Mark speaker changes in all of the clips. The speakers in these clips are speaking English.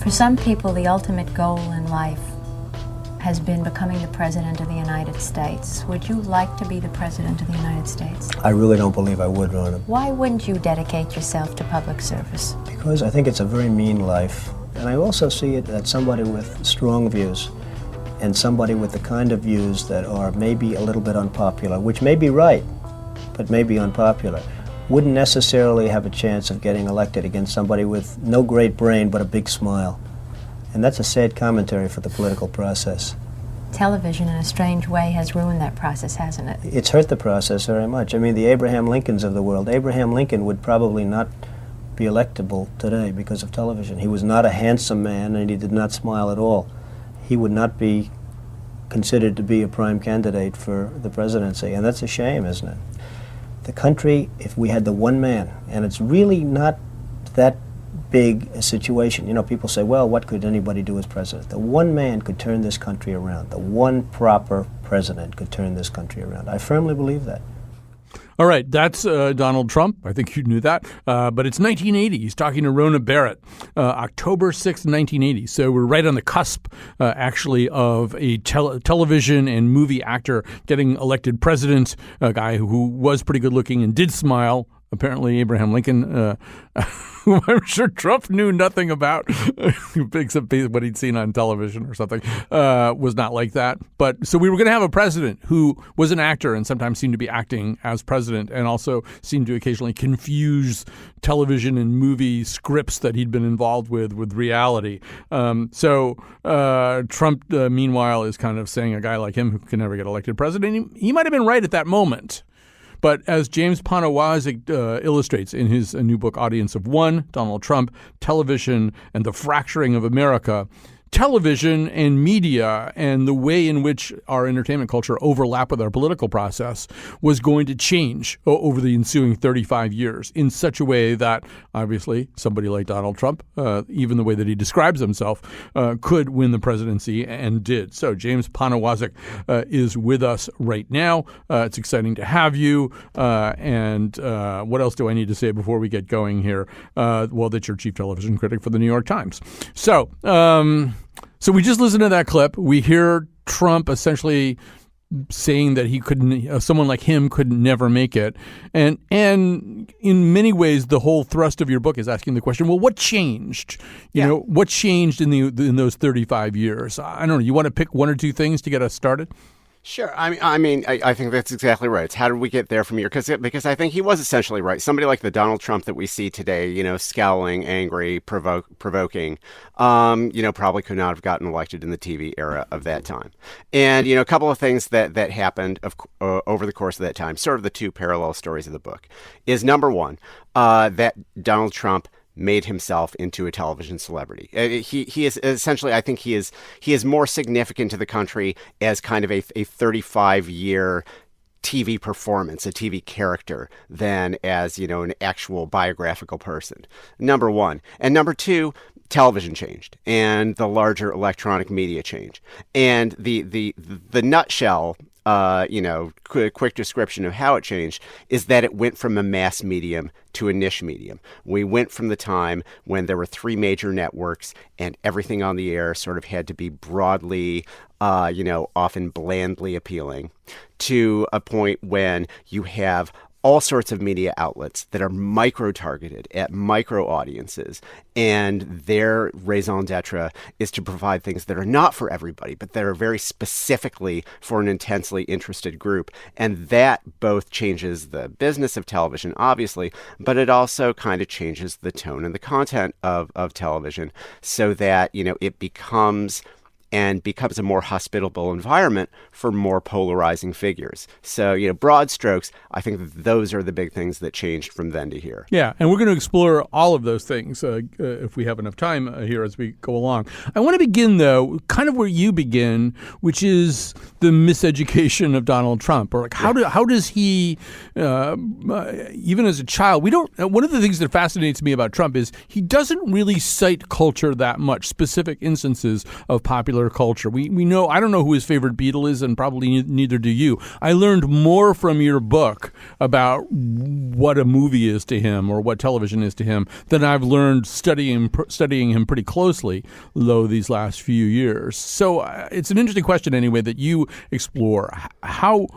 Speaker 1: For some people, the ultimate goal in life has been becoming the President of the United States. Would you like to be the President of the United States?
Speaker 2: I really don't believe I would, Ronna.
Speaker 1: Why wouldn't you dedicate yourself to public service?
Speaker 2: Because I think it's a very mean life. And I also see it that somebody with strong views and somebody with the kind of views that are maybe a little bit unpopular, which may be right, but may be unpopular, wouldn't necessarily have a chance of getting elected against somebody with no great brain but a big smile. And that's a sad commentary for the political process.
Speaker 1: Television, in a strange way, has ruined that process, hasn't it?
Speaker 2: It's hurt the process very much. I mean, the Abraham Lincolns of the world. Abraham Lincoln would probably not be electable today because of television. He was not a handsome man, and he did not smile at all. He would not be considered to be a prime candidate for the presidency, and that's a shame, isn't it? The country, if we had the one man, and it's really not that big a situation. You know, people say, well, what could anybody do as president? The one man could turn this country around. The one proper president could turn this country around. I firmly believe that.
Speaker 3: All right, that's Donald Trump. I think you knew that. But it's 1980. He's talking to Rona Barrett, October 6th, 1980. So we're right on the cusp, actually, of a television and movie actor getting elected president, a guy who was pretty good looking and did smile. Apparently, Abraham Lincoln, who I'm sure Trump knew nothing about, except what he'd seen on television or something, was not like that. But so we were going to have a president who was an actor and sometimes seemed to be acting as president, and also seemed to occasionally confuse television and movie scripts that he'd been involved with reality. So Trump, meanwhile, is kind of saying a guy like him who can never get elected president, he might have been right at that moment. But as James Poniewozik illustrates in his new book, Audience of One, Donald Trump, Television and the Fracturing of America, television and media and the way in which our entertainment culture overlap with our political process was going to change over the ensuing 35 years in such a way that, obviously, somebody like Donald Trump, even the way that he describes himself, could win the presidency and did. So James Poniewozik is with us right now. It's exciting to have you. And what else do I need to say before we get going here? Well, that you're chief television critic for the New York Times. So we just listened to that clip. We hear Trump essentially saying that he couldn't, someone like him could never make it. And in many ways, the whole thrust of your book is asking the question, well, what changed? You know, what changed in those 35 years? I don't know. You want to pick one or two things to get us started?
Speaker 4: Sure. I mean, I think that's exactly right. It's how did we get there from here? Because I think he was essentially right. Somebody like the Donald Trump that we see today, you know, scowling, angry, provoking, you know, probably could not have gotten elected in the TV era of that time. And, you know, a couple of things that happened over the course of that time, sort of the two parallel stories of the book, is number one, that Donald Trump made himself into a television celebrity. He is essentially, I think he is more significant to the country as kind of a 35-year TV performance, a TV character, than as, you know, an actual biographical person. Number one. And number two, television changed and the larger electronic media changed. And the nutshell, you know, quick description of how it changed is that it went from a mass medium to a niche medium. We went from the time when there were three major networks and everything on the air sort of had to be broadly, you know, often blandly appealing, to a point when you have all sorts of media outlets that are micro-targeted at micro-audiences, and their raison d'etre is to provide things that are not for everybody, but that are very specifically for an intensely interested group. And that both changes the business of television, obviously, but it also kind of changes the tone and the content of television so that, you know, it becomes a more hospitable environment for more polarizing figures. So, you know, broad strokes, I think those are the big things that changed from then to here.
Speaker 3: Yeah, and we're going to explore all of those things if we have enough time here as we go along. I want to begin, though, kind of where you begin, which is the miseducation of Donald Trump. Or like, how does he, even as a child, one of the things that fascinates me about Trump is he doesn't really cite culture that much, specific instances of popular popular culture. We know, I don't know who his favorite Beatle is, and probably neither do you. I learned more from your book about what a movie is to him or what television is to him than I've learned studying him pretty closely, though, these last few years. So it's an interesting question anyway that you explore. How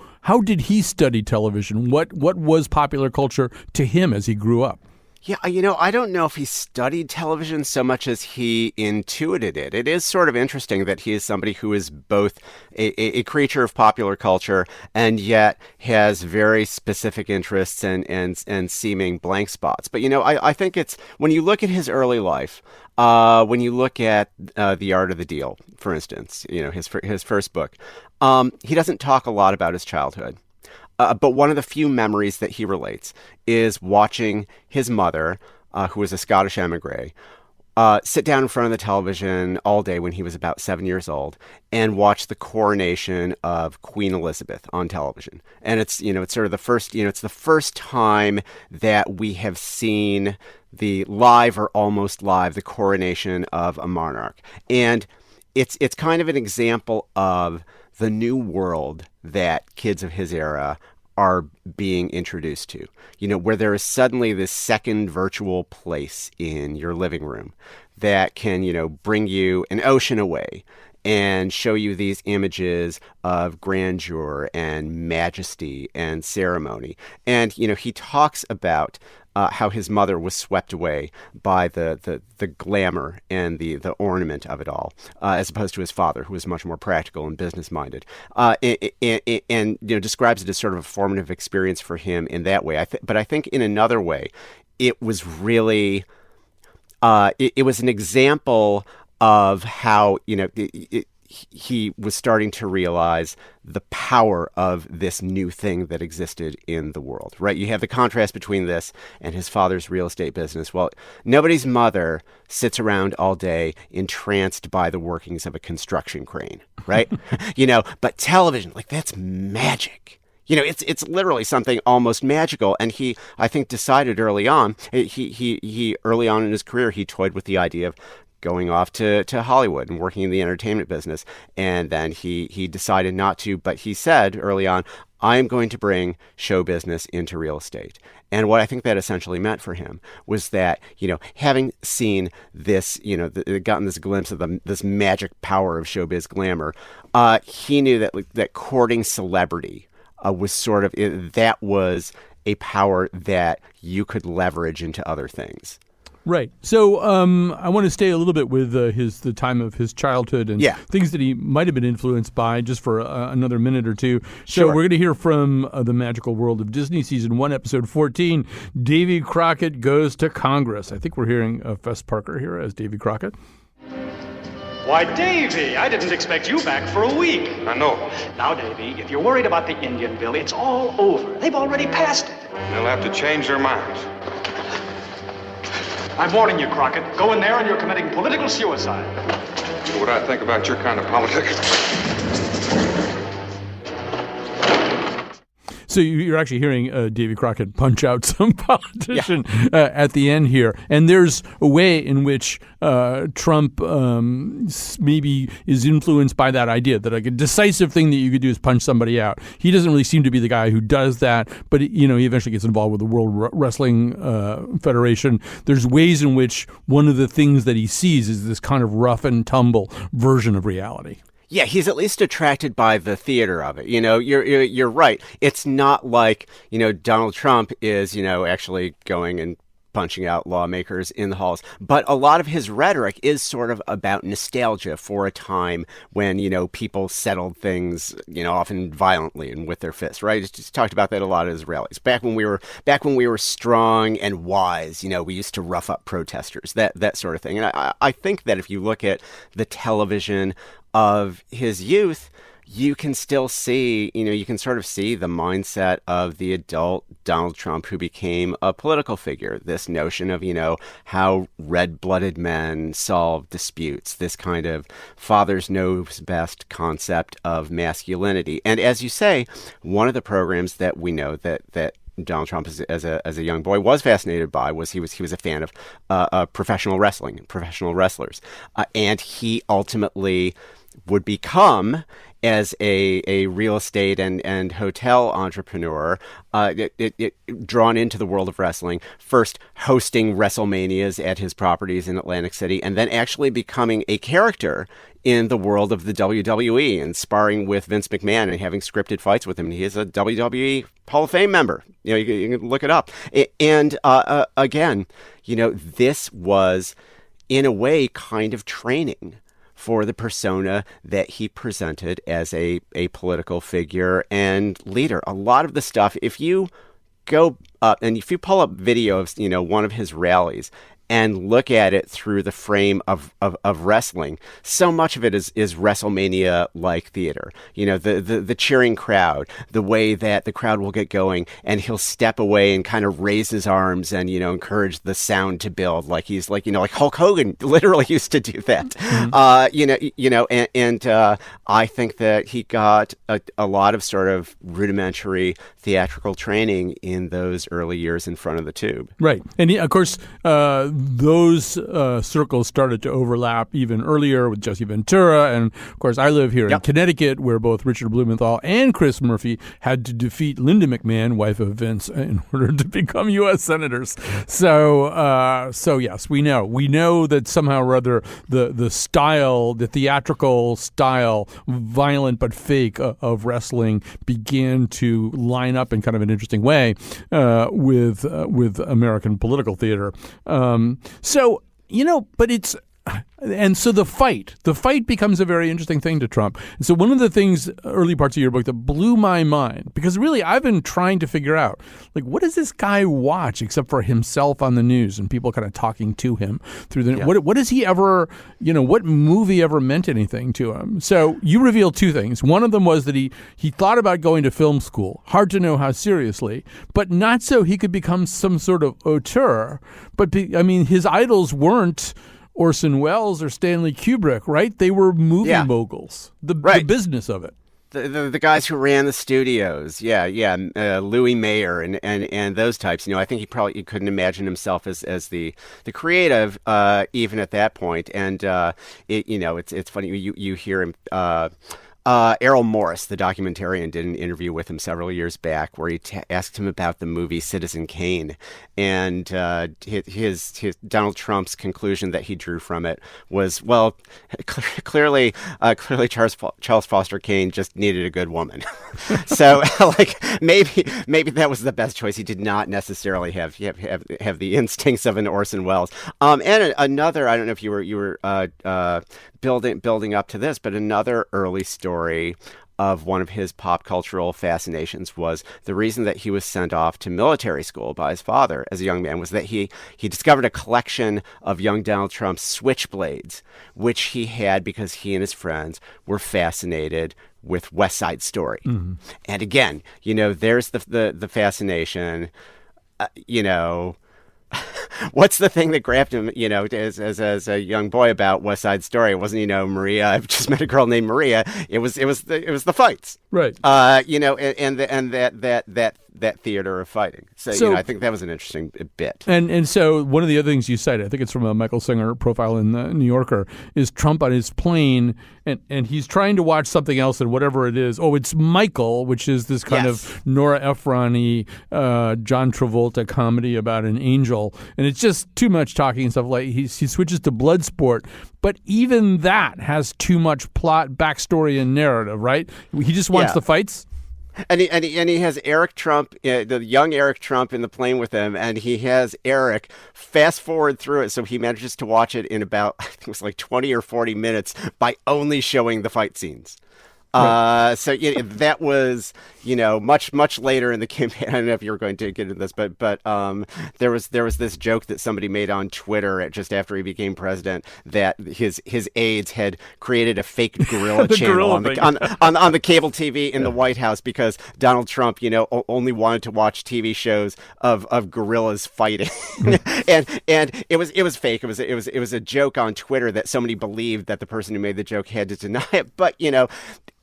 Speaker 3: did he study television? What was popular culture to him as he grew up?
Speaker 4: Yeah, I don't know if he studied television so much as he intuited it. It is sort of interesting that he is somebody who is both a creature of popular culture and yet has very specific interests and seeming blank spots. But, I think it's, when you look at his early life, when you look at The Art of the Deal, for instance, his first book, he doesn't talk a lot about his childhood. But one of the few memories that he relates is watching his mother, who was a Scottish emigre, sit down in front of the television all day when he was about 7 years old and watch the coronation of Queen Elizabeth on television. And it's sort of the first, it's the first time that we have seen the live or almost live, the coronation of a monarch. And it's kind of an example of the new world that kids of his era are being introduced to, where there is suddenly this second virtual place in your living room that can, bring you an ocean away and show you these images of grandeur and majesty and ceremony. And, he talks about how his mother was swept away by the glamour and the ornament of it all, as opposed to his father, who was much more practical and business-minded, and describes it as sort of a formative experience for him in that way. But I think in another way, it was really it was an example of how he was starting to realize the power of this new thing that existed in the world, right? You have the contrast between this and his father's real estate business. Well, nobody's mother sits around all day entranced by the workings of a construction crane, right? But television, that's magic. It's literally something almost magical. And he, I think, decided early on, he early on in his career, he toyed with the idea of going off to Hollywood and working in the entertainment business. And then he decided not to, but he said early on, I am going to bring show business into real estate. And what I think that essentially meant for him was that, having seen this, gotten this glimpse of this magic power of showbiz glamour, he knew that courting celebrity was sort of, that was a power that you could leverage into other things.
Speaker 3: Right. So I want to stay a little bit with the time of his childhood and things that he might have been influenced by, just for another minute or two. So we're going to hear from The Magical World of Disney, Season 1, Episode 14, Davy Crockett Goes to Congress. I think we're hearing Fess Parker here as Davy Crockett.
Speaker 5: Why, Davy, I didn't expect you back for a week.
Speaker 6: I know.
Speaker 5: Now, Davy, if you're worried about the Indian bill, it's all over. They've already passed it.
Speaker 6: They'll have to change their minds.
Speaker 5: I'm warning you, Crockett. Go in there and you're committing political suicide.
Speaker 6: You know what I think about your kind of politics?
Speaker 3: So you're actually hearing Davy Crockett punch out some politician at the end here. And there's a way in which Trump maybe is influenced by that idea that a decisive thing that you could do is punch somebody out. He doesn't really seem to be the guy who does that, but he eventually gets involved with the World Wrestling Federation. There's ways in which one of the things that he sees is this kind of rough and tumble version of reality.
Speaker 4: Yeah, he's at least attracted by the theater of it. You're right. It's not like, Donald Trump is, actually going and punching out lawmakers in the halls. But a lot of his rhetoric is sort of about nostalgia for a time when, people settled things, often violently and with their fists, right? He's talked about that a lot at his rallies. Back when we were strong and wise, we used to rough up protesters, that sort of thing. And I think that if you look at the television of his youth, you can still see, you can sort of see the mindset of the adult Donald Trump who became a political figure. This notion of, how red-blooded men solve disputes, this kind of fathers knows best concept of masculinity. And as you say, one of the programs that we know that Donald Trump, as a young boy, was fascinated by was he was a fan of professional wrestling, professional wrestlers, and he ultimately would become as a real estate and hotel entrepreneur, drawn into the world of wrestling, first hosting WrestleManias at his properties in Atlantic City, and then actually becoming a character in the world of the WWE and sparring with Vince McMahon and having scripted fights with him. And he is a WWE Hall of Fame member. You can look it up. And again, this was, in a way, kind of training for the persona that he presented as a political figure and leader. A lot of the stuff, if you go up and if you pull up video of one of his rallies and look at it through the frame of wrestling, so much of it is WrestleMania-like theater. The cheering crowd, the way that the crowd will get going, and he'll step away and kind of raise his arms and, encourage the sound to build, like he's like Hulk Hogan literally used to do that. Mm-hmm. I think that he got a lot of sort of rudimentary theatrical training in those early years in front of the tube.
Speaker 3: Right. And of course, those circles started to overlap even earlier with Jesse Ventura. And of course, I live here in Connecticut, where both Richard Blumenthal and Chris Murphy had to defeat Linda McMahon, wife of Vince, in order to become U.S. senators. So yes, we know that somehow or other the style, the theatrical style, violent but fake, of wrestling began to line up in kind of an interesting way with American political theater. So the fight becomes a very interesting thing to Trump. And so one of the things, early parts of your book, that blew my mind, because really I've been trying to figure out, what does this guy watch except for himself on the news and people kind of talking to him through the what does he ever, what movie ever meant anything to him? So you revealed two things. One of them was that he thought about going to film school, hard to know how seriously, but not so he could become some sort of auteur. But his idols weren't Orson Welles or Stanley Kubrick, right? They were movie moguls, the business of it.
Speaker 4: The guys who ran the studios, Louis Mayer and those types. I think he couldn't imagine himself as the creative even at that point. And it's funny, you hear him. Errol Morris, the documentarian, did an interview with him several years back where he asked him about the movie Citizen Kane, and his Donald Trump's conclusion that he drew from it was, clearly Charles Foster Kane just needed a good woman. So maybe that was the best choice. He did not necessarily have the instincts of an Orson Welles. And another, I don't know if you were building up to this, but another early story of one of his pop cultural fascinations was the reason that he was sent off to military school by his father as a young man was that he discovered a collection of young Donald Trump's switchblades, which he had because he and his friends were fascinated with West Side Story. Mm-hmm. And again, there's the fascination, what's the thing that grabbed him, as a young boy about West Side Story? It wasn't, Maria. I've just met a girl named Maria. It was the fights,
Speaker 3: right?
Speaker 4: And that theater of fighting. So I think that was an interesting bit.
Speaker 3: And so one of the other things you cited, I think it's from a Michael Singer profile in the New Yorker, is Trump on his plane, and he's trying to watch something else, and whatever it is, it's Michael, which is this kind of Nora Ephron-y, John Travolta comedy about an angel, and it's just too much talking and stuff. Like he switches to Bloodsport, but even that has too much plot, backstory, and narrative, right? He just wants the fights.
Speaker 4: And he has Eric Trump, the young Eric Trump, in the plane with him, and he has Eric fast forward through it, so he manages to watch it in about, I think it was 20 or 40 minutes by only showing the fight scenes. Right. So that was, much later in the campaign. I don't know if you were going to get into this, but there was this joke that somebody made on Twitter just after he became president that his aides had created a fake gorilla channel on the cable TV in the White House because Donald Trump, only wanted to watch TV shows of gorillas fighting, and it was fake. It was a joke on Twitter that somebody believed that the person who made the joke had to deny it, but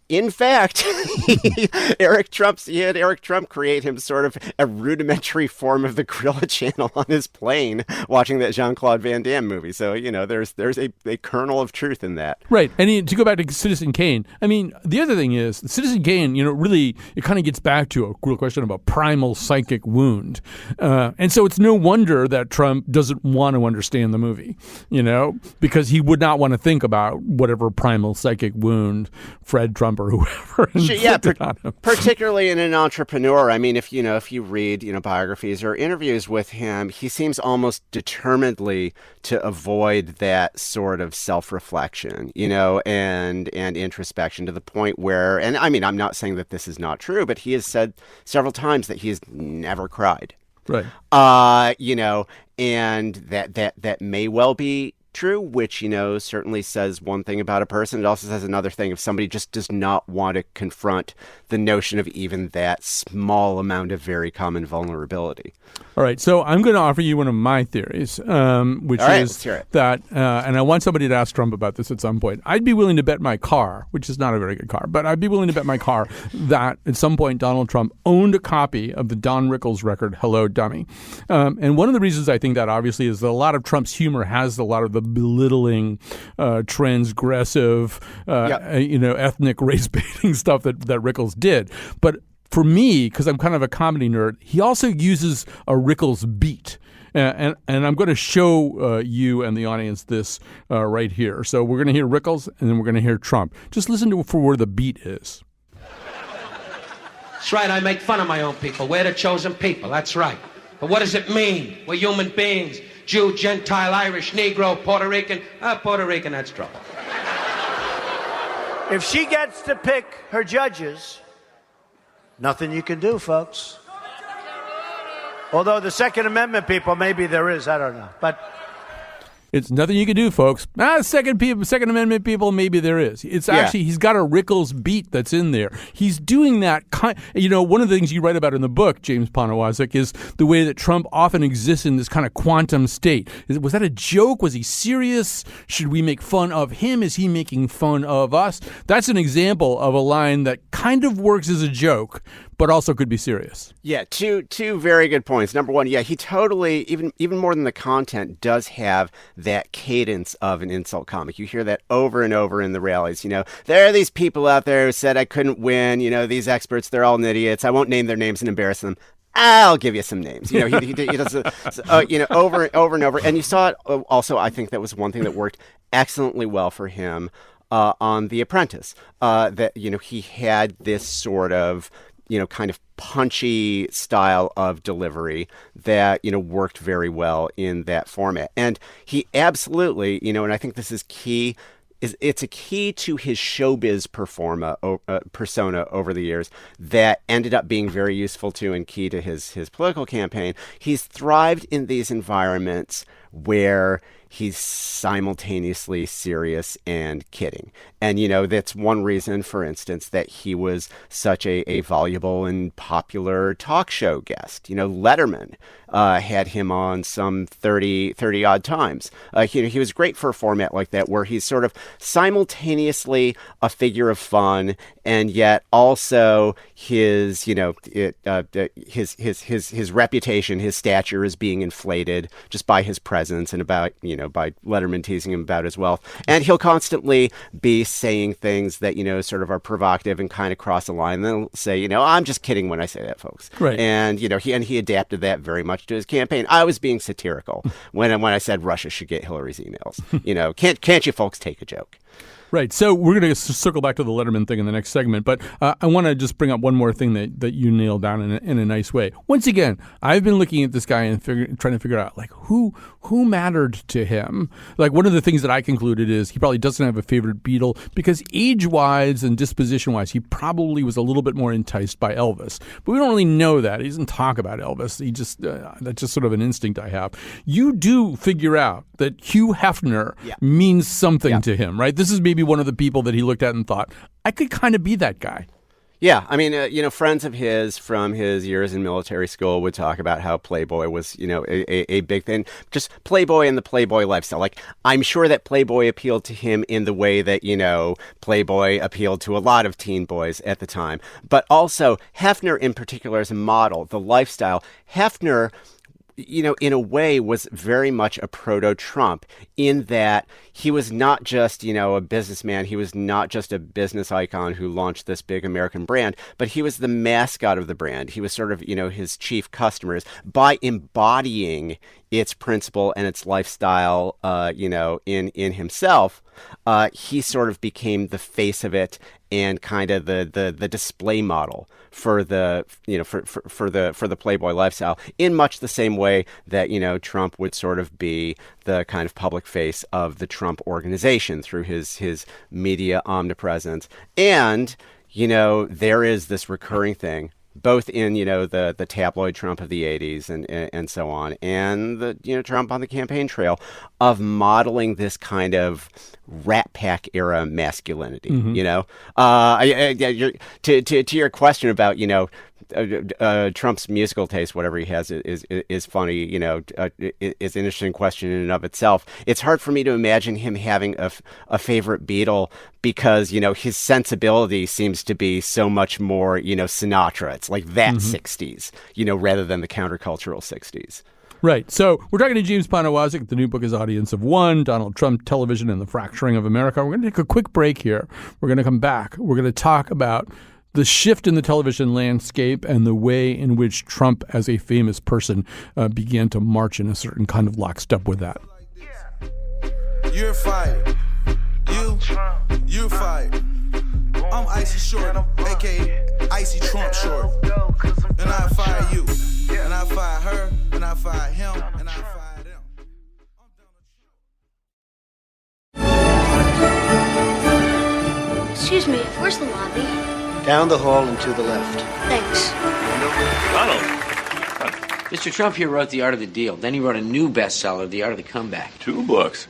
Speaker 4: in fact, he had Eric Trump create him sort of a rudimentary form of the Gorilla Channel on his plane watching that Jean-Claude Van Damme movie. So, there's a kernel of truth in that.
Speaker 3: Right. And to go back to Citizen Kane, I mean, the other thing is, Citizen Kane, really, it kind of gets back to a real question about primal psychic wound. And so it's no wonder that Trump doesn't want to understand the movie, because he would not want to think about whatever primal psychic wound Fred Trump or whoever inflicted on him.
Speaker 4: Particularly in an entrepreneur. I mean, if you read biographies or interviews with him, he seems almost determinedly to avoid that sort of self-reflection, and introspection, to the point where, and I mean, I'm not saying that this is not true, but he has said several times that he has never cried.
Speaker 3: Right.
Speaker 4: And that may well be true, which, certainly says one thing about a person. It also says another thing if somebody just does not want to confront the notion of even that small amount of very common vulnerability.
Speaker 3: All right, so I'm going to offer you one of my theories, which is that, and I want somebody to ask Trump about this at some point. I'd be willing to bet my car, which is not a very good car, but I'd be willing to bet my car that at some point Donald Trump owned a copy of the Don Rickles record, Hello, Dummy. And one of the reasons I think that, obviously, is that a lot of Trump's humor has a lot of the belittling, transgressive, ethnic race-baiting stuff that Rickles did. But for me, because I'm kind of a comedy nerd, he also uses a Rickles beat. And I'm going to show you and the audience this right here. So we're going to hear Rickles, and then we're going to hear Trump. Just listen for where the beat is.
Speaker 7: That's right, I make fun of my own people. We're the chosen people, that's right. But what does it mean? We're human beings. Jew, Gentile, Irish, Negro, Puerto Rican. Puerto Rican, that's trouble.
Speaker 8: If she gets to pick her judges, nothing you can do, folks. Although the Second Amendment people, maybe there is, I don't know. But
Speaker 3: it's nothing you can do, folks. Second Amendment people, maybe there is. It's actually, he's got a Rickles beat that's in there. He's doing that one of the things you write about in the book, James Poniewozik, is the way that Trump often exists in this kind of quantum state. Was that a joke? Was he serious? Should we make fun of him? Is he making fun of us? That's an example of a line that kind of works as a joke, but also could be serious.
Speaker 4: Yeah, two very good points. Number one, he totally, even more than the content, does have that cadence of an insult comic. You hear that over and over in the rallies. There are these people out there who said I couldn't win. These experts, they're all idiots. I won't name their names and embarrass them. I'll give you some names. He does over and over. And you saw it also, I think that was one thing that worked excellently well for him on The Apprentice. That, he had this sort of, kind of punchy style of delivery that, worked very well in that format. And he absolutely, and I think this is key, it's a key to his showbiz persona over the years that ended up being very useful to and key to his political campaign. He's thrived in these environments where he's simultaneously serious and kidding. And, that's one reason, for instance, that he was such a valuable and popular talk show guest. Letterman had him on some 30 odd times. He was great for a format like that where he's sort of simultaneously a figure of fun and yet also his, his reputation, his stature is being inflated just by his presence and about, by Letterman teasing him about his wealth. And he'll constantly be saying things that, sort of are provocative and kind of cross the line. And then he'll say, I'm just kidding when I say that, folks.
Speaker 3: Right.
Speaker 4: And, he adapted that very much to his campaign. I was being satirical when I said Russia should get Hillary's emails. Can't you folks take a joke?
Speaker 3: Right. So we're going to circle back to the Letterman thing in the next segment, but I want to just bring up one more thing that you nailed down in a nice way. Once again, I've been looking at this guy and trying to figure out, like, who mattered to him. Like, one of the things that I concluded is he probably doesn't have a favorite Beatle because age-wise and disposition-wise, he probably was a little bit more enticed by Elvis. But we don't really know that. He doesn't talk about Elvis. He just that's just sort of an instinct I have. You do figure out that Hugh Hefner means something to him, right? This is maybe one of the people that he looked at and thought, I could kind of be that guy.
Speaker 4: Yeah, I mean, friends of his from his years in military school would talk about how Playboy was, a big thing. Just Playboy and the Playboy lifestyle. Like, I'm sure that Playboy appealed to him in the way that, Playboy appealed to a lot of teen boys at the time. But also, Hefner in particular as a model, the lifestyle. Hefner, in a way was very much a proto-Trump in that he was not just, a businessman. He was not just a business icon who launched this big American brand, but he was the mascot of the brand. He was sort of, his chief customers by embodying its principle and its lifestyle, in himself. He sort of became the face of it and kind of the display model for the for the Playboy lifestyle in much the same way that Trump would sort of be the kind of public face of the Trump organization through his media omnipresence. And there is this recurring thing both in the tabloid Trump of the 80s and so on, and the Trump on the campaign trail of modeling this kind of Rat Pack era masculinity. To your question about Trump's musical taste, whatever he has, is funny. Is an interesting question in and of itself. It's hard for me to imagine him having a favorite Beatle because his sensibility seems to be so much more Sinatra. It's like that 60s, rather than the countercultural 60s.
Speaker 3: Right. So we're talking to James Poniewozik. The new book is Audience of One, Donald Trump, Television and the Fracturing of America. We're going to take a quick break here. We're going to come back. We're going to talk about the shift in the television landscape and the way in which Trump, as a famous person, began to march in a certain kind of lockstep with that.
Speaker 9: You're fired. You're fired. I'm Icy Short, a.k.a. Icy Trump Short. And I fire you. And I fire her. And I fire him. And I fire them.
Speaker 10: Excuse me, where's the lobby?
Speaker 2: Down the hall and to the left.
Speaker 10: Thanks.
Speaker 11: Donald. Mr. Trump here wrote The Art of the Deal. Then he wrote a new bestseller, The Art of the Comeback.
Speaker 12: 2 books.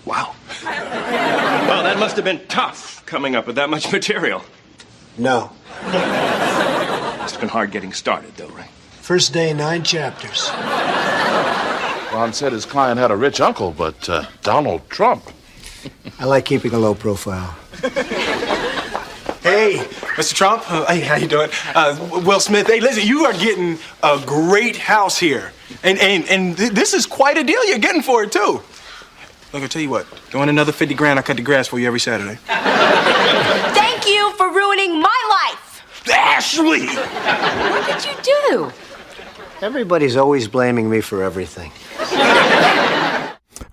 Speaker 12: Wow. Well, that must have been tough, coming up with that much material.
Speaker 2: No.
Speaker 12: Must have been hard getting started, though, right?
Speaker 13: First day, 9 chapters.
Speaker 14: Ron said his client had a rich uncle, but Donald Trump.
Speaker 2: I like keeping a low profile.
Speaker 13: Hey, Mr. Trump. Hey, how you doing? Will Smith. Hey, listen, you are getting a great house here. And this is quite a deal you're getting for it, too. Look, I'll tell you what. You want another 50 grand, I'll cut the grass for you every Saturday.
Speaker 15: Thank you for ruining my life.
Speaker 13: Ashley!
Speaker 15: What did you do?
Speaker 2: Everybody's always blaming me for everything.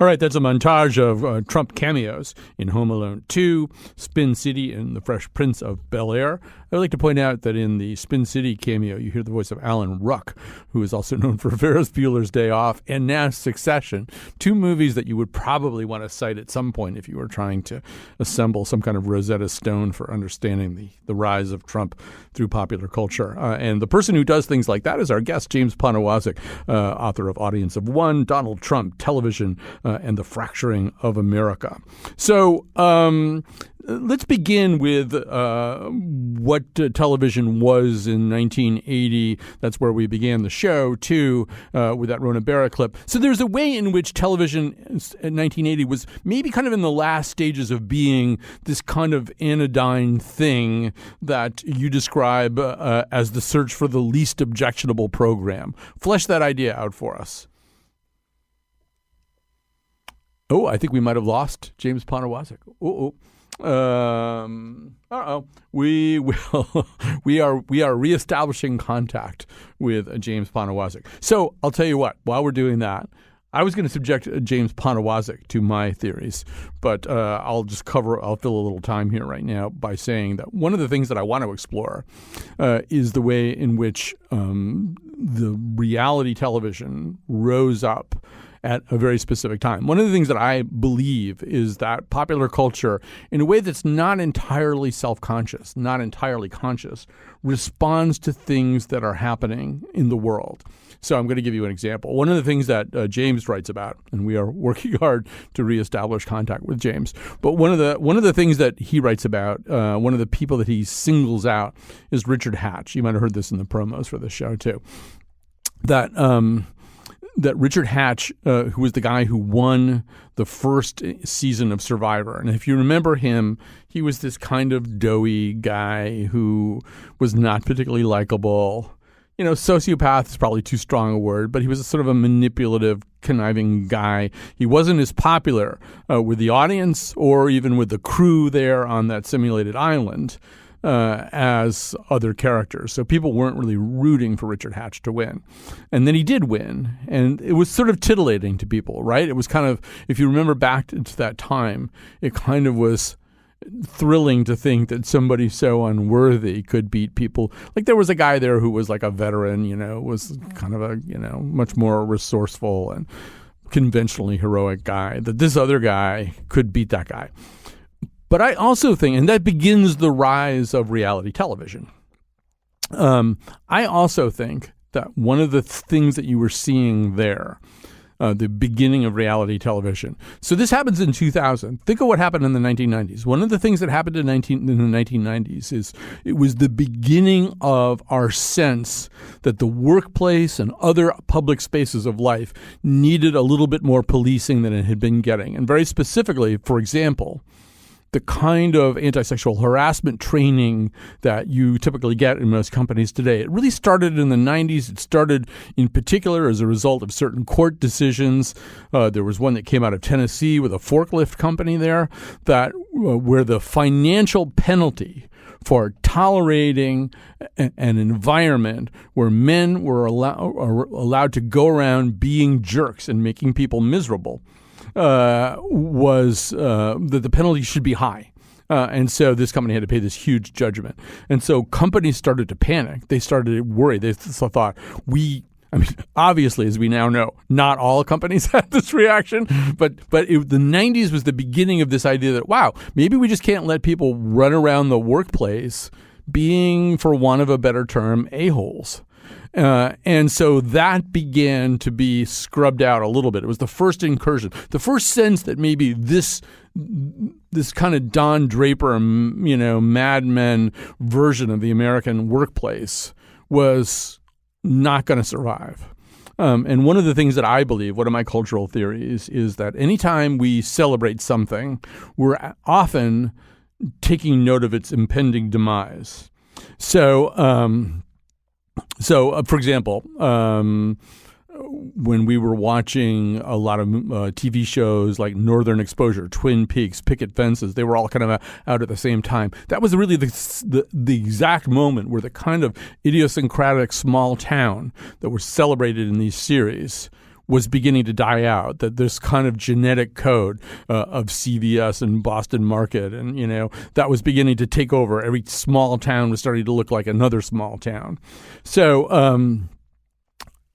Speaker 3: All right, that's a montage of Trump cameos in Home Alone 2, Spin City, and The Fresh Prince of Bel-Air. I would like to point out that in the Spin City cameo, you hear the voice of Alan Ruck, who is also known for Ferris Bueller's Day Off and now Succession, 2 movies that you would probably want to cite at some point if you were trying to assemble some kind of Rosetta Stone for understanding the rise of Trump through popular culture. And the person who does things like that is our guest, James Poniewozik, author of Audience of One, Donald Trump, Television, and the Fracturing of America. So let's begin with what television was in 1980. That's where we began the show, too, with that Rona Barra clip. So there's a way in which television in 1980 was maybe kind of in the last stages of being this kind of anodyne thing that you describe as the search for the least objectionable program. Flesh that idea out for us. Oh, I think we might have lost James Poniewozik. We are reestablishing contact with James Poniewozik. So I'll tell you what. While we're doing that, I was going to subject James Poniewozik to my theories, but I'll fill a little time here right now by saying that one of the things that I want to explore is the way in which the reality television rose up at a very specific time. One of the things that I believe is that popular culture, in a way that's not entirely self-conscious, not entirely conscious, responds to things that are happening in the world. So I'm going to give you an example. One of the things that James writes about, and we are working hard to reestablish contact with James, but one of the things that he writes about, one of the people that he singles out is Richard Hatch. You might have heard this in the promos for the show too. That Richard Hatch, who was the guy who won the first season of Survivor. And if you remember him, he was this kind of doughy guy who was not particularly likable. Sociopath is probably too strong a word, but he was sort of a manipulative, conniving guy. He wasn't as popular with the audience or even with the crew there on that simulated island as other characters. So people weren't really rooting for Richard Hatch to win. And then he did win. And it was sort of titillating to people, right? It was kind of, if you remember back to that time, it kind of was thrilling to think that somebody so unworthy could beat people. Like there was a guy there who was like a veteran, was kind of a, much more resourceful and conventionally heroic guy, that this other guy could beat that guy. But I also think, and that begins the rise of reality television. I also think that one of the things that you were seeing there, the beginning of reality television. So this happens in 2000. Think of what happened in the 1990s. One of the things that happened in the 1990s is it was the beginning of our sense that the workplace and other public spaces of life needed a little bit more policing than it had been getting. And very specifically, for example, the kind of anti-sexual harassment training that you typically get in most companies today. It really started in the 90s. It started in particular as a result of certain court decisions. There was one that came out of Tennessee with a forklift company there that where the financial penalty for tolerating an environment where men were allowed to go around being jerks and making people miserable was that the penalty should be high. And so this company had to pay this huge judgment. And so companies started to panic. They started to worry. They thought, obviously, as we now know, not all companies had this reaction, but the 90s was the beginning of this idea that, wow, maybe we just can't let people run around the workplace being, for want of a better term, a-holes. And so that began to be scrubbed out a little bit. It was the first incursion, the first sense that maybe this kind of Don Draper, Mad Men version of the American workplace was not going to survive. And one of the things that I believe, one of my cultural theories, is that anytime we celebrate something, we're often taking note of its impending demise. So, for example, when we were watching a lot of TV shows like Northern Exposure, Twin Peaks, Picket Fences, they were all kind of out at the same time. That was really the exact moment where the kind of idiosyncratic small town that was celebrated in these series was beginning to die out, that this kind of genetic code of CVS and Boston Market and, that was beginning to take over. Every small town was starting to look like another small town. So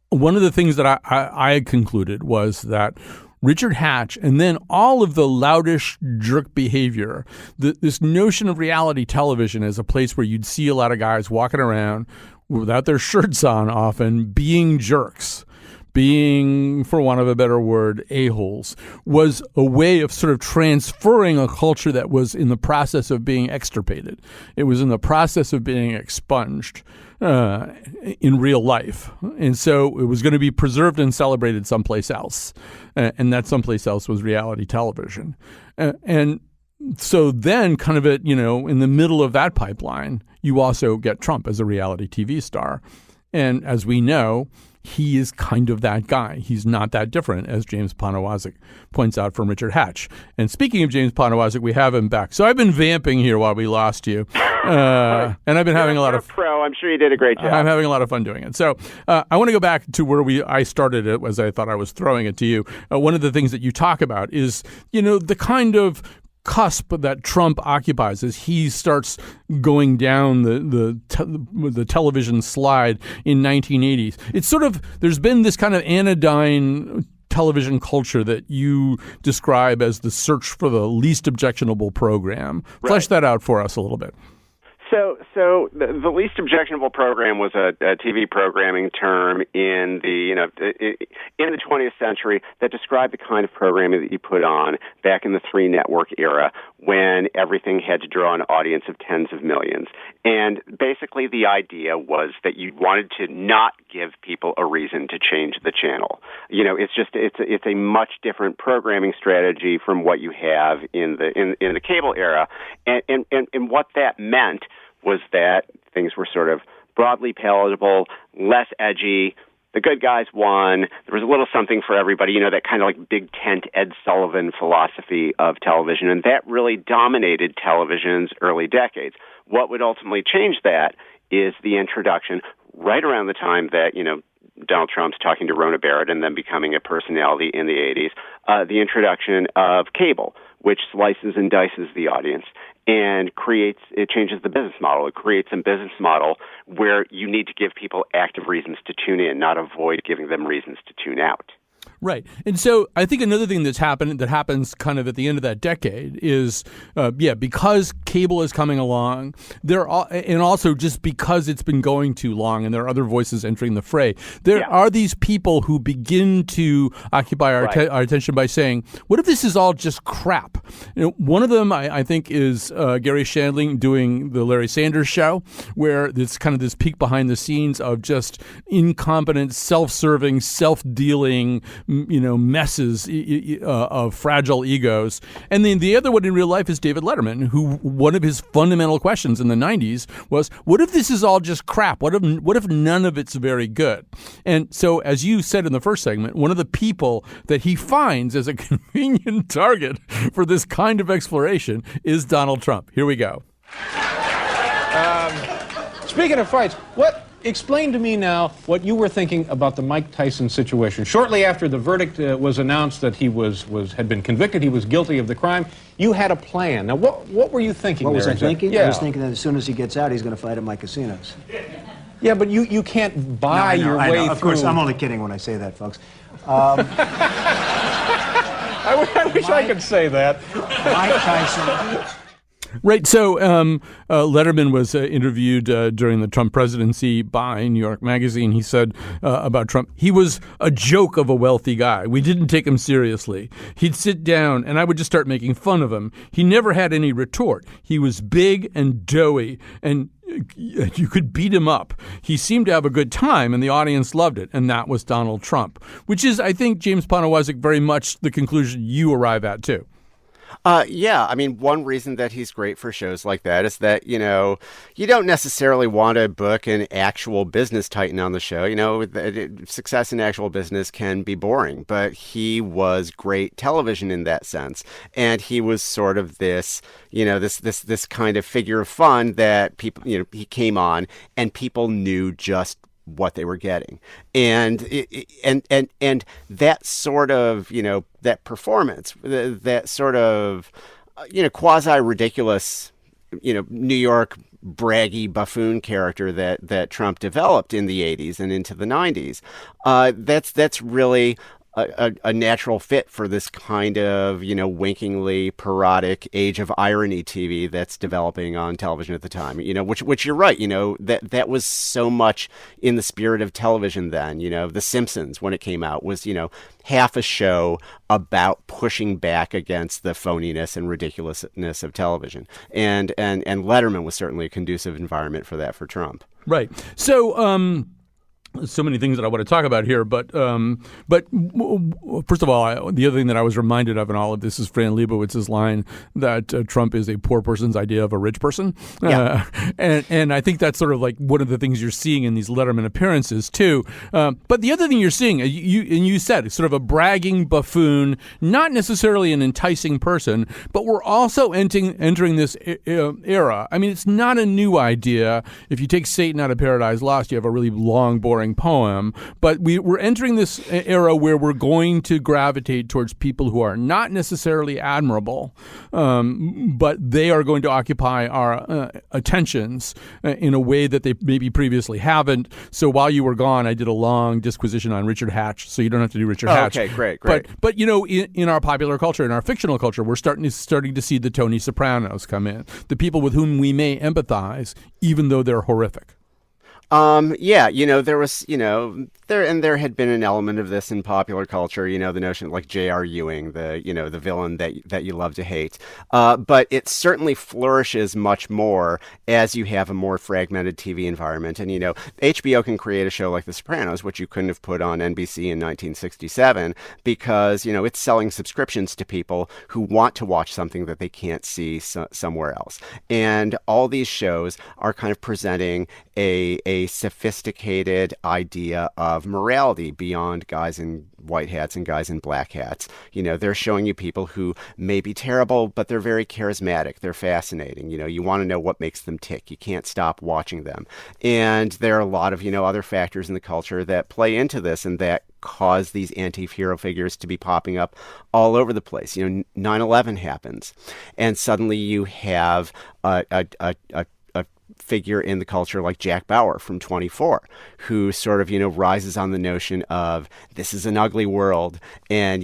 Speaker 3: one of the things that I concluded was that Richard Hatch and then all of the loutish jerk behavior, this notion of reality television as a place where you'd see a lot of guys walking around without their shirts on often being jerks, being, for want of a better word, a-holes, was a way of sort of transferring a culture that was in the process of being extirpated. It was in the process of being expunged in real life. And so it was going to be preserved and celebrated someplace else. And that someplace else was reality television. And so then kind of in the middle of that pipeline, you also get Trump as a reality TV star. And as we know, he is kind of that guy. He's not that different, as James Poniewozik points out from Richard Hatch. And speaking of James Poniewozik, we have him back. So I've been vamping here while we lost you. And I've been having a lot of
Speaker 10: pro. I'm sure you did a great job.
Speaker 3: I'm having a lot of fun doing it. So I want to go back to where I started it, as I thought I was throwing it to you. One of the things that you talk about is, the kind of cusp that Trump occupies as he starts going down the television slide in 1980s. It's sort of, there's been this kind of anodyne television culture that you describe as the search for the least objectionable program. Right. Flesh that out for us a little bit.
Speaker 4: So the least objectionable program was a TV programming term in the 20th century that described the kind of programming that you put on back in the 3-network era when everything had to draw an audience of tens of millions. And basically the idea was that you wanted to not give people a reason to change the channel. It's a much different programming strategy from what you have in the cable era. And what that meant was that things were sort of broadly palatable, less edgy. The good guys won. There was a little something for everybody, that kind of like big tent Ed Sullivan philosophy of television, and that really dominated television's early decades. What would ultimately change that is the introduction, right around the time that, Donald Trump's talking to Rona Barrett and then becoming a personality in the 80s, the introduction of cable, which slices and dices the audience and it changes the business model. It creates a business model where you need to give people active reasons to tune in, not avoid giving them reasons to tune out.
Speaker 3: Right. And so I think another thing that happens kind of at the end of that decade is, because cable is coming along, and also just because it's been going too long and there are other voices entering the fray, there are these people who begin to occupy our attention by saying, what if this is all just crap? One of them, I think, is Gary Shandling doing the Larry Sanders Show, where it's kind of this peek behind the scenes of just incompetent, self-serving, self-dealing messes of fragile egos. And then the other one in real life is David Letterman, who one of his fundamental questions in the 90s was, what if this is all just crap? What if none of it's very good? And so, as you said in the first segment, one of the people that he finds as a convenient target for this kind of exploration is Donald Trump. Here we go.
Speaker 10: Speaking of fights, explain to me now what you were thinking about the Mike Tyson situation. Shortly after the verdict was announced that he had been convicted, he was guilty of the crime, you had a plan. Now, what were you thinking?
Speaker 2: What was I thinking?
Speaker 10: Yeah.
Speaker 2: I was thinking that as soon as he gets out, he's going to fight at my casinos.
Speaker 10: Yeah, but you can't buy your way through.
Speaker 2: Of course, I'm only kidding when I say that, folks.
Speaker 10: I wish I could say that.
Speaker 2: Mike Tyson.
Speaker 3: Right. So Letterman was interviewed during the Trump presidency by New York Magazine. He said about Trump, he was a joke of a wealthy guy. We didn't take him seriously. He'd sit down and I would just start making fun of him. He never had any retort. He was big and doughy and you could beat him up. He seemed to have a good time and the audience loved it. And that was Donald Trump, which is, I think, James Poniewozik, very much the conclusion you arrive at, too.
Speaker 4: One reason that he's great for shows like that is that, you don't necessarily want to book an actual business titan on the show. Success in actual business can be boring, but he was great television in that sense. And he was sort of this, this kind of figure of fun that people, he came on and people knew just what they were getting. And that sort of, that performance, that sort of, quasi ridiculous, New York braggy buffoon character that Trump developed in the 80s and into the 90s. That's really a natural fit for this kind of, winkingly parodic age of irony TV that's developing on television at the time, which you're right, that was so much in the spirit of television then. The Simpsons, when it came out, was, half a show about pushing back against the phoniness and ridiculousness of television. And Letterman was certainly a conducive environment for that for Trump.
Speaker 3: Right. So many things that I want to talk about here, but first of all, the other thing that I was reminded of in all of this is Fran Lebowitz's line that Trump is a poor person's idea of a rich person.
Speaker 4: Yeah.
Speaker 3: And I think that's sort of like one of the things you're seeing in these Letterman appearances too. But the other thing you're seeing, you said, sort of a bragging buffoon, not necessarily an enticing person, but we're also entering this era. I mean, it's not a new idea. If you take Satan out of Paradise Lost, you have a really long, boring inspiring poem. But we're entering this era where we're going to gravitate towards people who are not necessarily admirable, but they are going to occupy our attentions in a way that they maybe previously haven't. So while you were gone, I did a long disquisition on Richard Hatch, so you don't have to do Richard Hatch.
Speaker 4: Okay, great.
Speaker 3: But you know, in our popular culture, in our fictional culture, we're starting to see the Tony Sopranos come in, the people with whom we may empathize, even though they're horrific.
Speaker 4: Yeah, there was, there had been an element of this in popular culture, the notion like J.R. Ewing, the villain that you love to hate. But it certainly flourishes much more as you have a more fragmented TV environment. And, HBO can create a show like The Sopranos, which you couldn't have put on NBC in 1967, because, it's selling subscriptions to people who want to watch something that they can't see somewhere else. And all these shows are kind of presenting a sophisticated idea of morality beyond guys in white hats and guys in black hats. They're showing you people who may be terrible, but they're very charismatic. They're fascinating. You want to know what makes them tick. You can't stop watching them. And there are a lot of, other factors in the culture that play into this and that cause these anti-hero figures to be popping up all over the place. 9/11 happens, and suddenly you have a figure in the culture like Jack Bauer from 24, who sort of, rises on the notion of this is an ugly world. And,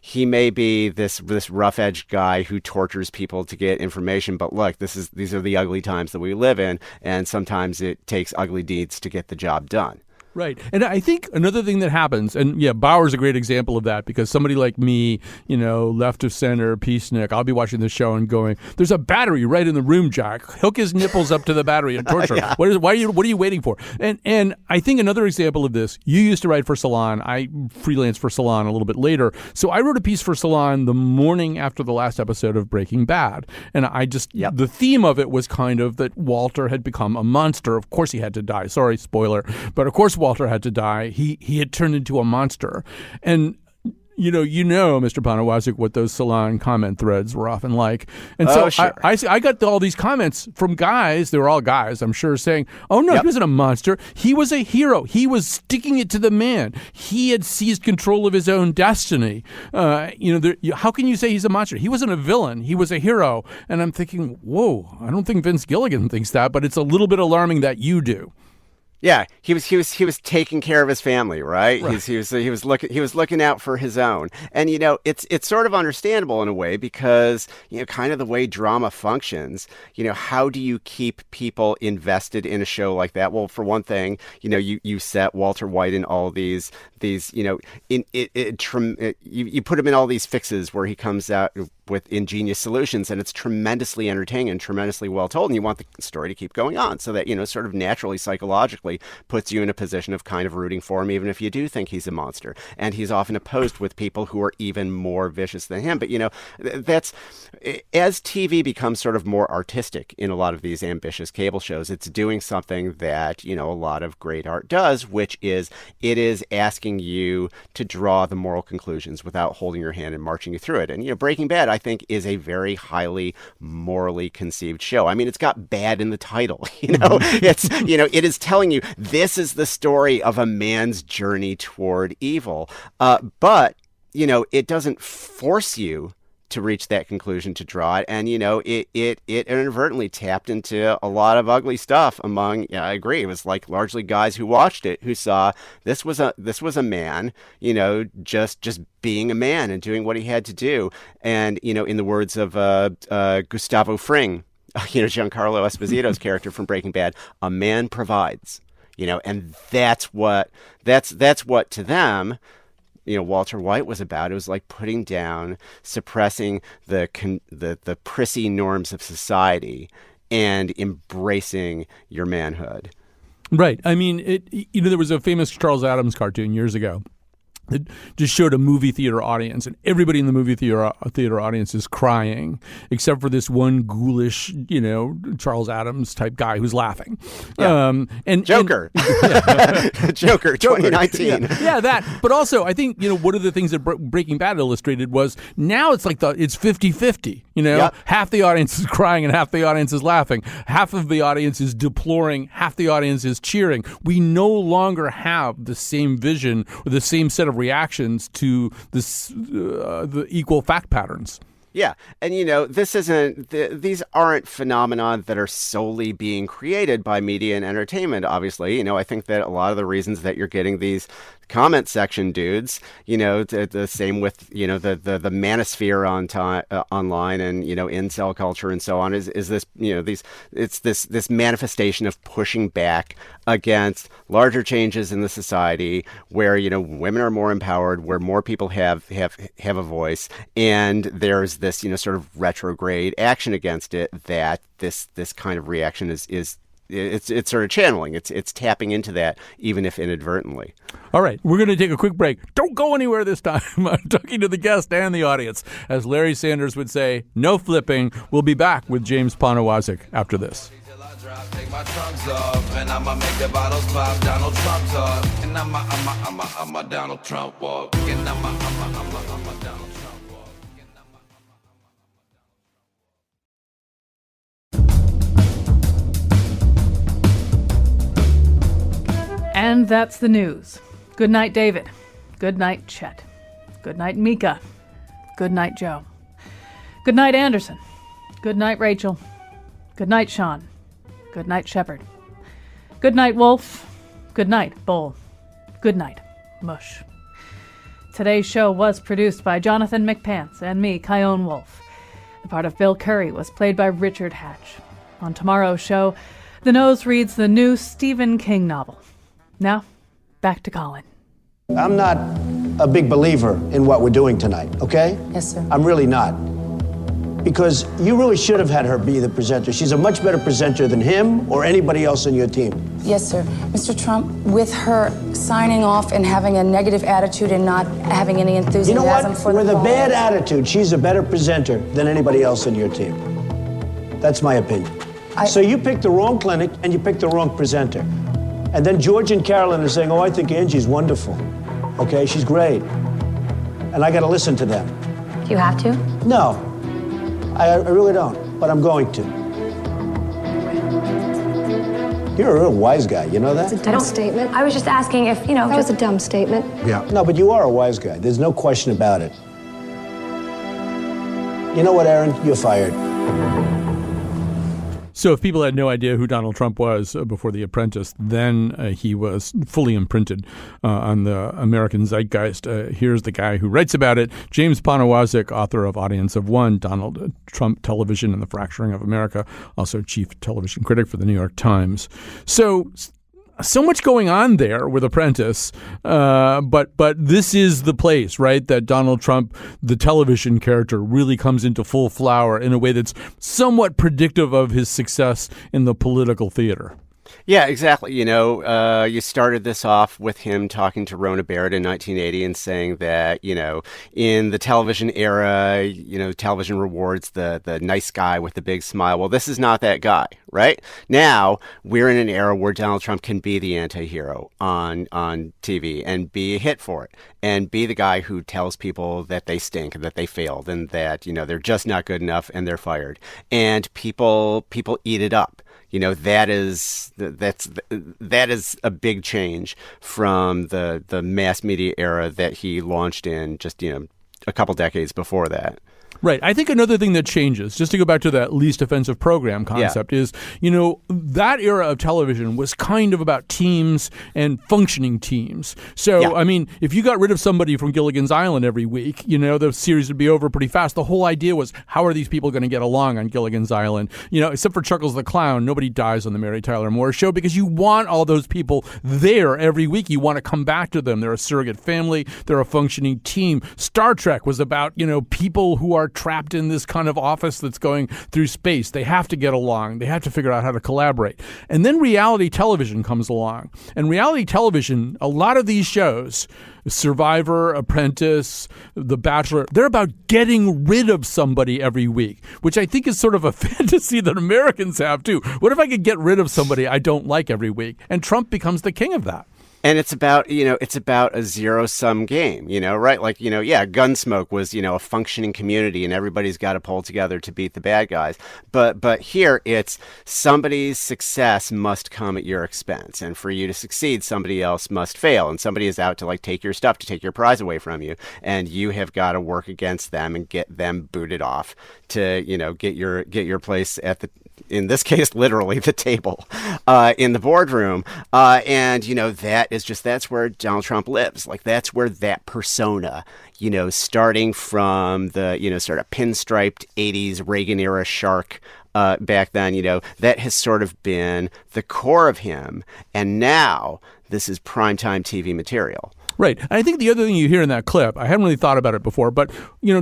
Speaker 4: he may be this rough-edged guy who tortures people to get information. But look, these are the ugly times that we live in. And sometimes it takes ugly deeds to get the job done.
Speaker 3: Right. And I think another thing that happens, and Bauer's a great example of that, because somebody like me, left of center, peacenik, I'll be watching the show and going, there's a battery right in the room, Jack. Hook his nipples up to the battery and torture him. What are you waiting for? And I think another example of this, you used to write for Salon. I freelanced for Salon a little bit later. So I wrote a piece for Salon the morning after the last episode of Breaking Bad. And I just, the theme of it was kind of that Walter had become a monster. Of course he had to die. Sorry, spoiler. But of course Walter had to die. He had turned into a monster. And Mr. Poniewozik, what those Salon comment threads were often like. And so
Speaker 4: sure.
Speaker 3: I got all these comments from guys, they were all guys, I'm sure, saying, oh, no, he wasn't a monster. He was a hero. He was sticking it to the man. He had seized control of his own destiny. How can you say he's a monster? He wasn't a villain. He was a hero. And I'm thinking, whoa, I don't think Vince Gilligan thinks that, but it's a little bit alarming that you do.
Speaker 4: Yeah, he was taking care of his family, right? He was looking out for his own, and it's sort of understandable in a way because kind of the way drama functions. How do you keep people invested in a show like that? Well, for one thing, you set Walter White in all these you put him in all these fixes where he comes out with ingenious solutions, and it's tremendously entertaining and tremendously well told, and you want the story to keep going on, so that sort of naturally psychologically puts you in a position of kind of rooting for him, even if you do think he's a monster. And he's often opposed with people who are even more vicious than him. But that's as TV becomes sort of more artistic in a lot of these ambitious cable shows, it's doing something that a lot of great art does, which is it is asking you to draw the moral conclusions without holding your hand and marching you through it. And Breaking Bad, I think, is a very highly morally conceived show. I mean, it's got bad in the title. It's it is telling you this is the story of a man's journey toward evil, but it doesn't force you to reach that conclusion to draw it. And it inadvertently tapped into a lot of ugly stuff among, I agree, it was like largely guys who watched it who saw this was a man just being a man and doing what he had to do. And in the words of Gustavo Fring, Giancarlo Esposito's character from Breaking Bad, a man provides. And that's what to them, Walter White was about. It was like putting down, suppressing the prissy norms of society and embracing your manhood.
Speaker 3: Right. I mean, there was a famous Charles Addams cartoon years ago that just showed a movie theater audience, and everybody in the movie theater audience is crying, except for this one ghoulish, Charles Adams type guy who's laughing.
Speaker 4: Yeah.
Speaker 3: And
Speaker 4: Joker. Joker 2019.
Speaker 3: Yeah, that. But also, I think, one of the things that Breaking Bad illustrated was now it's like it's 50-50.
Speaker 4: Yep.
Speaker 3: Half the audience is crying and half the audience is laughing. Half of the audience is deploring, half the audience is cheering. We no longer have the same vision or the same set of reactions to this, the equal fact patterns.
Speaker 4: Yeah. And, this isn't, these aren't phenomena that are solely being created by media and entertainment, obviously. I think that a lot of the reasons that you're getting these comment section dudes, the same with, the manosphere online and, incel culture and so on is this, it's this manifestation of pushing back against larger changes in the society where, women are more empowered, where more people have a voice, and there's this, sort of retrograde action against it that this kind of reaction is it's sort of channeling. It's tapping into that, even if inadvertently.
Speaker 3: All right, we're going to take a quick break. Don't go anywhere this time. I'm talking to the guest and the audience. As Larry Sanders would say, no flipping. We'll be back with James Poniewozik after this.
Speaker 9: Take my trunks off, and I'ma make the bottles pop. Donald Trump talk, and I'm a Donald Trump walk, and I'm a Donald Trump walk.
Speaker 16: And that's the news. Good night, David. Good night, Chet. Good night, Mika. Good night, Joe. Good night, Anderson. Good night, Rachel. Good night, Sean. Good night, Shepard. Good night, Wolf. Good night, Bull. Good night, Mush. Today's show was produced by Jonathan McPants and me, Kyone Wolf. The part of Bill Curry was played by Richard Hatch. On tomorrow's show, The Nose reads the new Stephen King novel. Now, back to Colin.
Speaker 8: I'm not a big believer in what we're doing tonight, okay?
Speaker 1: Yes, sir.
Speaker 8: I'm really not. Because you really should have had her be the presenter. She's a much better presenter than him or anybody else on your team.
Speaker 17: Yes, sir. Mr. Trump, with her signing off and having a negative attitude and not having any enthusiasm
Speaker 8: You know what?
Speaker 17: for
Speaker 8: With
Speaker 17: the
Speaker 8: a bad attitude, she's a better presenter than anybody else on your team. That's my opinion. So you picked the wrong clinic and you picked the wrong presenter. And then George and Carolyn are saying, oh, I think Angie's wonderful. Okay, she's great. And I got to listen to them.
Speaker 1: Do you have to?
Speaker 8: No. I really don't, but I'm going to. You're a real wise guy, you know that?
Speaker 18: It's a dumb statement. I was just asking if, that was a dumb statement.
Speaker 8: Yeah. No, but you are a wise guy. There's no question about it. You know what, Aaron? You're fired.
Speaker 3: So if people had no idea who Donald Trump was before The Apprentice, then he was fully imprinted on the American zeitgeist. Here's the guy who writes about it, James Poniewozik, author of Audience of One, Donald Trump Television and the Fracturing of America, also chief television critic for the New York Times. So much going on there with Apprentice, but this is the place, right, that Donald Trump, the television character, really comes into full flower in a way that's somewhat predictive of his success in the political theater.
Speaker 4: Yeah, exactly. You started this off with him talking to Rona Barrett in 1980 and saying that, in the television era, television rewards the nice guy with the big smile. Well, this is not that guy, right? Now, we're in an era where Donald Trump can be the anti-hero on TV and be a hit for it and be the guy who tells people that they stink and that they failed and that, they're just not good enough and they're fired. And people eat it up. That is a big change from the mass media era that he launched in just, a couple decades before that.
Speaker 3: Right. I think another thing that changes, just to go back to that least offensive program concept, is, that era of television was kind of about teams and functioning teams. So, I mean, if you got rid of somebody from Gilligan's Island every week, the series would be over pretty fast. The whole idea was, how are these people going to get along on Gilligan's Island? Except for Chuckles the Clown, nobody dies on the Mary Tyler Moore Show because you want all those people there every week. You want to come back to them. They're a surrogate family. They're a functioning team. Star Trek was about, people who are trapped in this kind of office that's going through space. They have to get along. They have to figure out how to collaborate. And then reality television comes along. And reality television, a lot of these shows, Survivor, Apprentice, The Bachelor, they're about getting rid of somebody every week, which I think is sort of a fantasy that Americans have too. What if I could get rid of somebody I don't like every week? And Trump becomes the king of that.
Speaker 4: And it's about a zero-sum game, right? Like, Gunsmoke was, a functioning community and everybody's got to pull together to beat the bad guys. But here it's somebody's success must come at your expense. And for you to succeed, somebody else must fail. And somebody is out to take your stuff, to take your prize away from you. And you have got to work against them and get them booted off to, get your place at the, in this case, literally the table in the boardroom. And, that's where Donald Trump lives. Like, that's where that persona, starting from the, sort of pinstriped 80s Reagan era shark back then, that has sort of been the core of him. And now this is primetime TV material.
Speaker 3: Right. And I think the other thing you hear in that clip, I hadn't really thought about it before, but,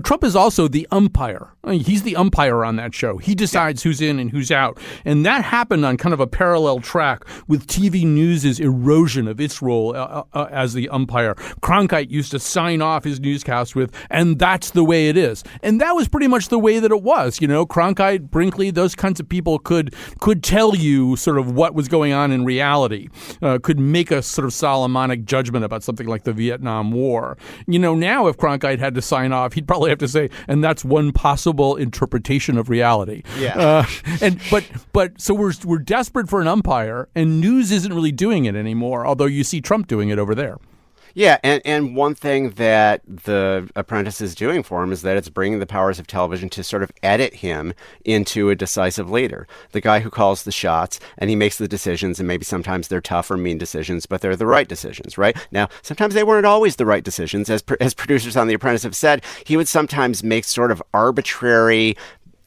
Speaker 3: Trump is also the umpire. I mean, he's the umpire on that show. He decides who's in and who's out. And that happened on kind of a parallel track with TV News' erosion of its role as the umpire. Cronkite used to sign off his newscast with, and that's the way it is. And that was pretty much the way that it was. Cronkite, Brinkley, those kinds of people could tell you sort of what was going on in reality, could make a sort of Solomonic judgment about something like the Vietnam War. Now if Cronkite had to sign off, he'd probably have to say, and that's one possible interpretation of reality.
Speaker 4: Yeah.
Speaker 3: So we're desperate for an umpire, and News isn't really doing it anymore, although you see Trump doing it over there.
Speaker 4: Yeah, and one thing that The Apprentice is doing for him is that it's bringing the powers of television to sort of edit him into a decisive leader, the guy who calls the shots, and he makes the decisions, and maybe sometimes they're tough or mean decisions, but they're the right decisions, right? Now, sometimes they weren't always the right decisions. As producers on The Apprentice have said, he would sometimes make sort of arbitrary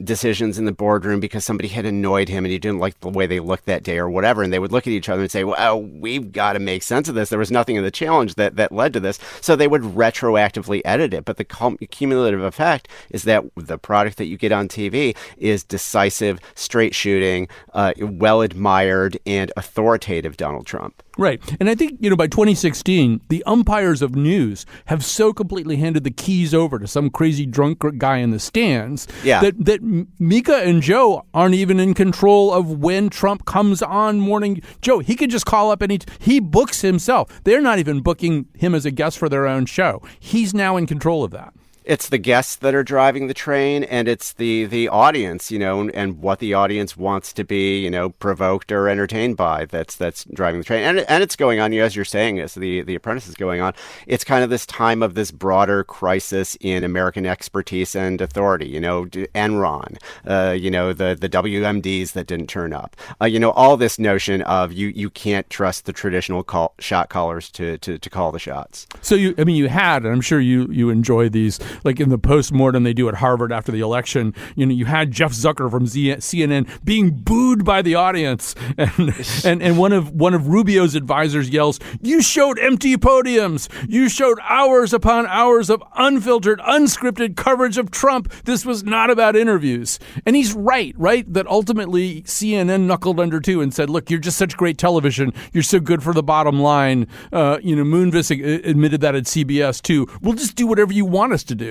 Speaker 4: decisions in the boardroom because somebody had annoyed him and he didn't like the way they looked that day or whatever, and they would look at each other and say, well, we've got to make sense of this. There was nothing in the challenge that led to this. So they would retroactively edit it. But the cumulative effect is that the product that you get on TV is decisive, straight shooting, well admired, and authoritative Donald Trump.
Speaker 3: Right. And I think, by 2016, the umpires of News have so completely handed the keys over to some crazy drunk guy in the stands that Mika and Joe aren't even in control of when Trump comes on Morning Joe. He could just call up he books himself. They're not even booking him as a guest for their own show. He's now in control of that.
Speaker 4: It's the guests that are driving the train, and it's the audience, and what the audience wants to be, provoked or entertained by. That's driving the train, and it's going on. As you're saying, as the Apprentice is going on, it's kind of this time of this broader crisis in American expertise and authority. Enron, the WMDs that didn't turn up. All this notion of you can't trust the traditional shot callers to call the shots.
Speaker 3: So you had, and I'm sure you enjoy these. Like in the post-mortem they do at Harvard after the election, you had Jeff Zucker from CNN being booed by the audience, and one of Rubio's advisors yells, "You showed empty podiums. You showed hours upon hours of unfiltered, unscripted coverage of Trump. This was not about interviews." And he's right, that ultimately CNN knuckled under too and said, "Look, you're just such great television. You're so good for the bottom line." Moonves admitted that at CBS too. We'll just do whatever you want us to do.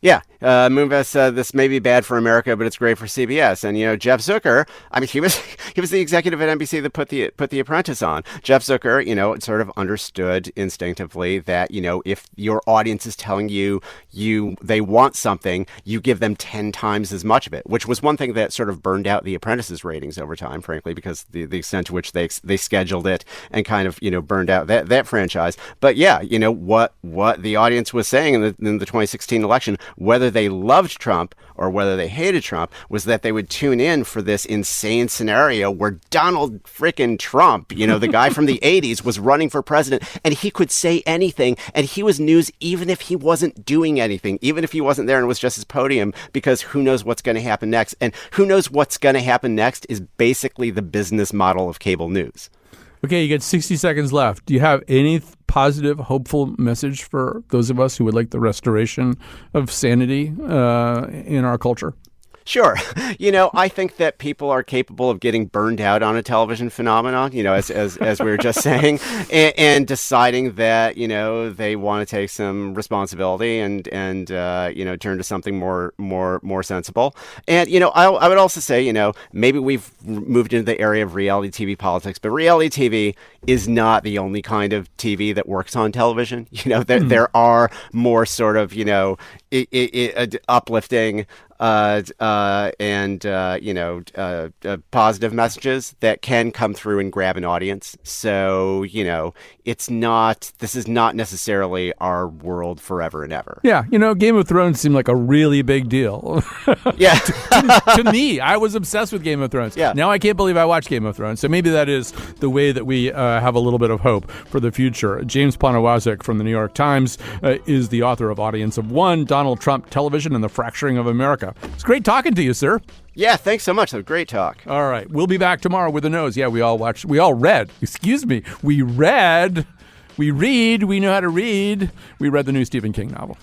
Speaker 4: Yeah, Moonves said this may be bad for America, but it's great for CBS. And Jeff Zucker, I mean, he was the executive at NBC that put the Apprentice on. Jeff Zucker, sort of understood instinctively that if your audience is telling you they want something, you give them 10 times as much of it, which was one thing that sort of burned out the Apprentice's ratings over time, frankly, because the extent to which they scheduled it and kind of burned out that franchise. But yeah, what the audience was saying in the 2016 election, whether they loved Trump or whether they hated Trump, was that they would tune in for this insane scenario where Donald frickin' Trump, the guy from the 80s, was running for president, and he could say anything, and he was news even if he wasn't doing anything, even if he wasn't there and was just his podium, because who knows what's going to happen next. And who knows what's going to happen next is basically the business model of cable news.
Speaker 3: Okay, you get 60 seconds left. Do you have any positive, hopeful message for those of us who would like the restoration of sanity in our culture?
Speaker 4: Sure. I think that people are capable of getting burned out on a television phenomenon, as we were just saying, and deciding that, they want to take some responsibility and turn to something more sensible. And, I would also say, maybe we've moved into the area of reality TV politics, but reality TV is not the only kind of TV that works on television. There are more sort of, uplifting positive messages that can come through and grab an audience. So, this is not necessarily our world forever and ever.
Speaker 3: Yeah. Game of Thrones seemed like a really big deal.
Speaker 4: Yeah.
Speaker 3: to me, I was obsessed with Game of Thrones.
Speaker 4: Yeah.
Speaker 3: Now I can't believe I watched Game of Thrones. So maybe that is the way that we have a little bit of hope for the future. James Poniewozik from the New York Times is the author of Audience of One, Donald Trump, Television and the Fracturing of America. It's great talking to you, sir.
Speaker 4: Yeah, thanks so much. That was a great talk.
Speaker 3: All right. We'll be back tomorrow with the nose. Yeah, we all read. We read. We know how to read. We read the new Stephen King novel.